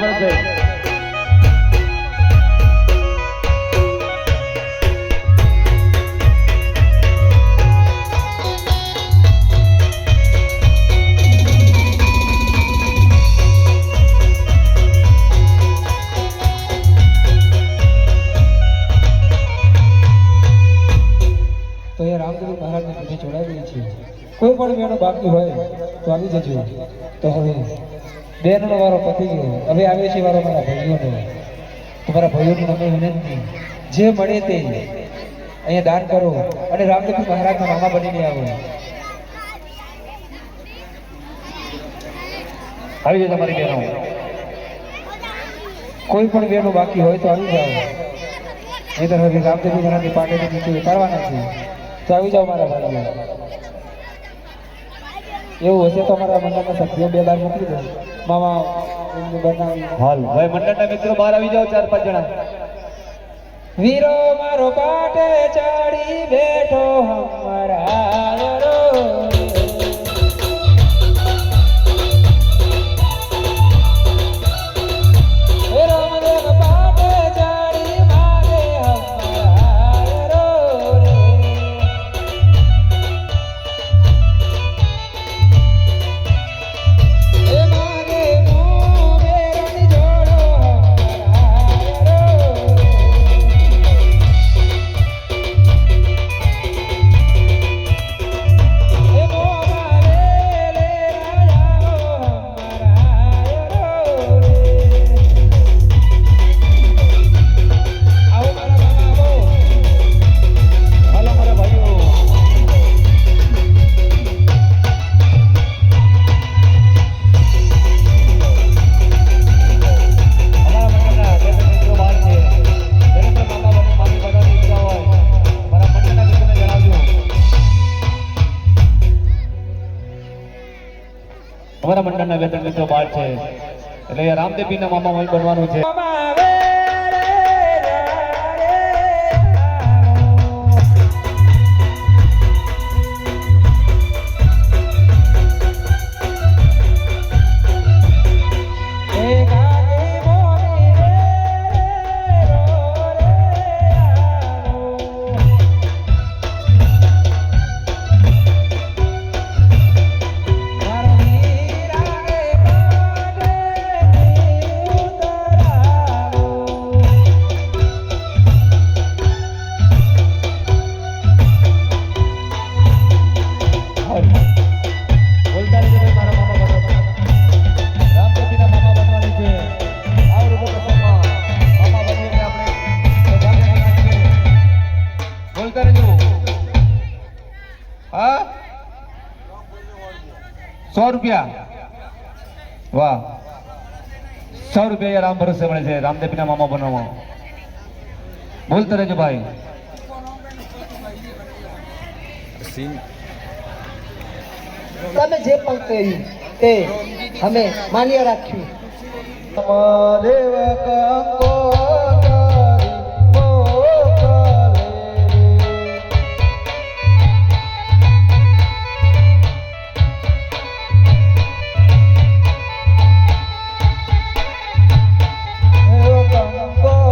ભરતભાઈ તો એ રામદેવ મહારાજને પીઠે જોડાવી છે કોઈ પણ મેળો બાકી હોય તો આવી જજો તો હવે બેનનો વારો પતી ગયો હવે આવે છે વારો મારા ભાઈઓનો તમારા ભાઈઓની અમે વિનંતી જે મળે તે અહીંયા દાન કરો અને રામદેવ મહારાજના મામા બનીને આવો આવી જાય તમારી બહેનો કોઈ પણ બેનો બાકી હોય તો આવી જાઓ નહીં તો હવે રામદેવ મહારાજની પાટેથી નીચે ઉતારવાના છે તો આવી જાઓ મારા ભાઈઓ એવું હશે તો અમારા મંડળના સભ્યો 2 બાર મોકલી દો મામા બનાવી હાલ ભાઈ મંડળના મિત્રો બહાર આવી જાઓ 4-5 જણા વીરો મારો પાટે ચડી બેઠો હમારા રો અમારા મંડળના 2-3 મિત્રો બહાર છે એટલે રામદેવજીના મામા મય બનવાનું છે ₹100 વાહ 100 રૂપિયા રામ ભરોસે મળે છે રામદેવના મામા બનવામાં બોલતા રહેજો ભાઈ તમે જે પણ કહ્યું તે અમે માન્ય રાખ્યું દેવ કંકો Bye.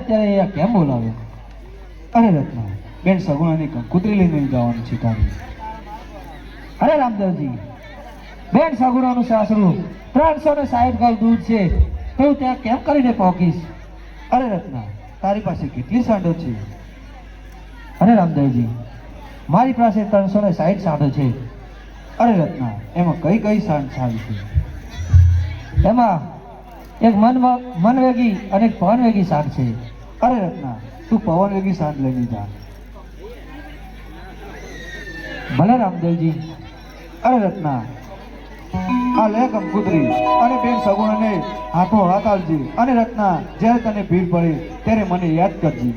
અત્યારે અહીંયા કેમ બોલાવ્યો? અરે રત્ના, બેન સગુણાની કંકુતરી લઈને જવાનું છે તારે. અરે રામદેવજી, બેન સગુણાનું સાસરું 360 ગાઉ દૂર છે, તો હું ત્યાં કેમ કરીને પહોંચીશ? અરે રત્ના, તારી પાસે કેટલી સાંડો છે? અરે રામદેવજી, મારી પાસે 360 સાંડો છે. અરે રત્ના, એમાં કઈ કઈ સાંડ સારી છે? એમાં એક મનવેગી અને એક પવનવેગી સાંડ છે. અરે રત્ના, તું પવનવેગી સાંડ લઈને જા. ભલે રામદેવજી. અરે રત્ના, આ લે કંકુતરી અને બેન સગુણાને હાથો હાથ આવજે. અને રત્ના, જ્યારે તને ભીડ પડે ત્યારે મને યાદ કરજે.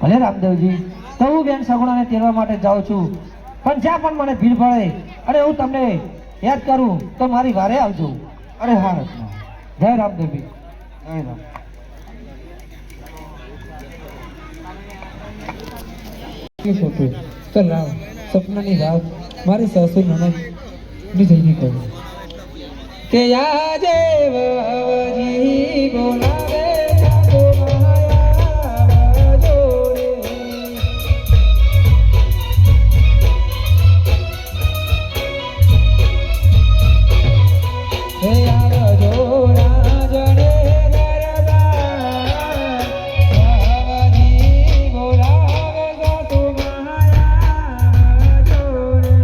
ભલે રામદેવજી. તો હું બેન સગુણાને તેડવા માટે જાઉં છું, પણ જ્યાં પણ મને ભીડ પડે અને હું તમને યાદ કરું તો મારી વારે આવજો. અરે હા રત્ના. જય રામદેવી. જય રામ. તો રામ સપનાની રાત મારી સાસુ નણંદ ની જઈને કહ્યું કે આજે વવજી બોલાવે સાસુ માયા જોડે. હે આવજો રાજને દરબાર, વવજી બોલાવે સાસુ માયા જોડે.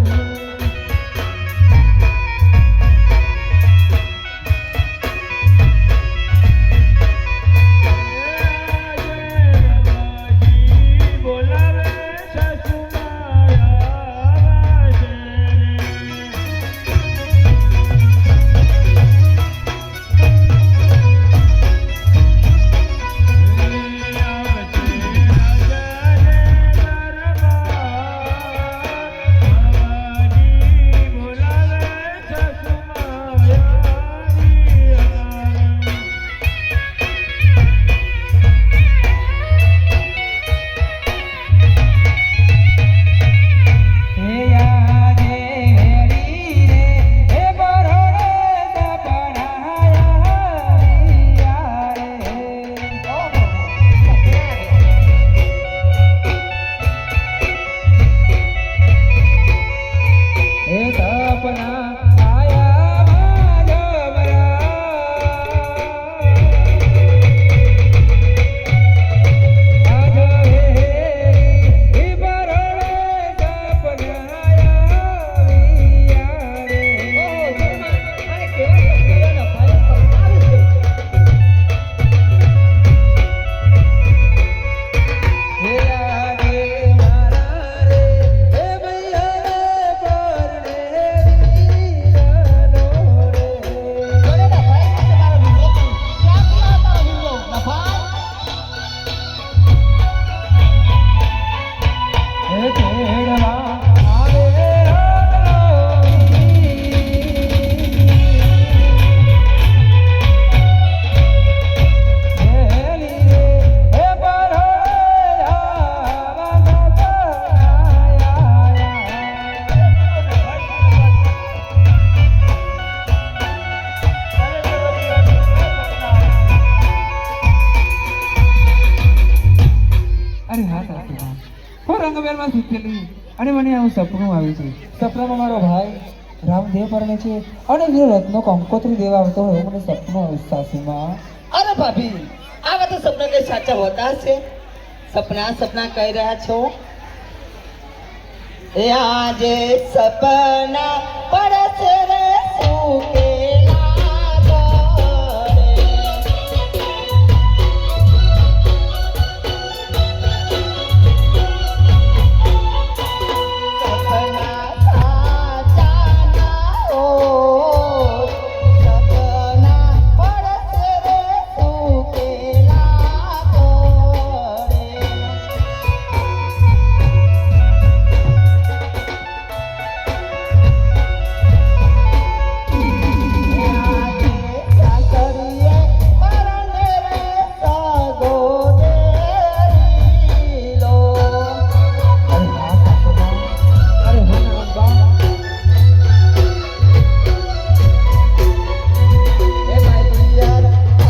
અને મને આવું સપનું આવ્યું છે. સપનામાં મારો ભાઈ રામદેવ પરણે છે અને જે રત્નો કંકોત્રી દેવા આવતો હોય એવું મને સપનું આવ્યું સાસુમાં. અરે ભાભી, આવા તો સપના કઈ સાચા હોતા છે? સપના સપના કહી રહ્યા છો? એ આજે સપના પડે છે